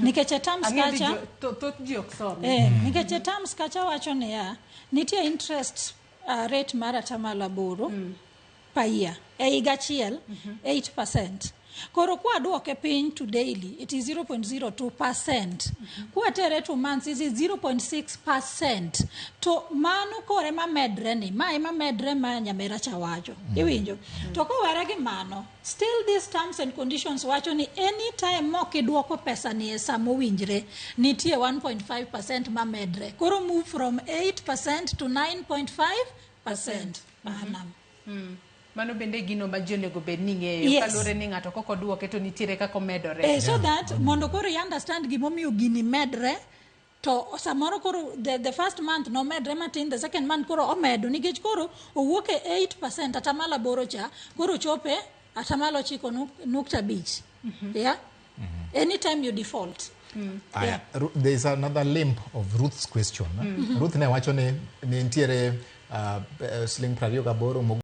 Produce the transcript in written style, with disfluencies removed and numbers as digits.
Nikech terms kacha to ji oksom. Nikech terms kacha wacho niya nitie interest rate mar atamalo 8 per year e higa achiel 8%. Koro kwa duoke piny to daily it is 0.02%. Kwa tere to months it is 0.6%. To mano kore ma medre ni ma ema medre ma nyamera cha wacho. Iwinjo. To ko were gi mano still these terms and conditions wacho ni anytime mok iduoko pesa ni e samo winjre nitie 1.5% ma medre. Koro move from 8% to 9.5% annum. Mano bende gino ma ji onego bed ni ng'eyo kalore ni ng'ato koko duoke to nitiere kako medore. So that mondo koro you understand gimomiyo gini medre to samoro koro the first month no medre matin, the second month koro omedo nikech koro owuok e 8% atamalo 8 cha koro chope atamalo 9.5. Yeah. Anytime you default. There is another limb of Ruth's question. Ruth ne wacho ni nitiere siling 28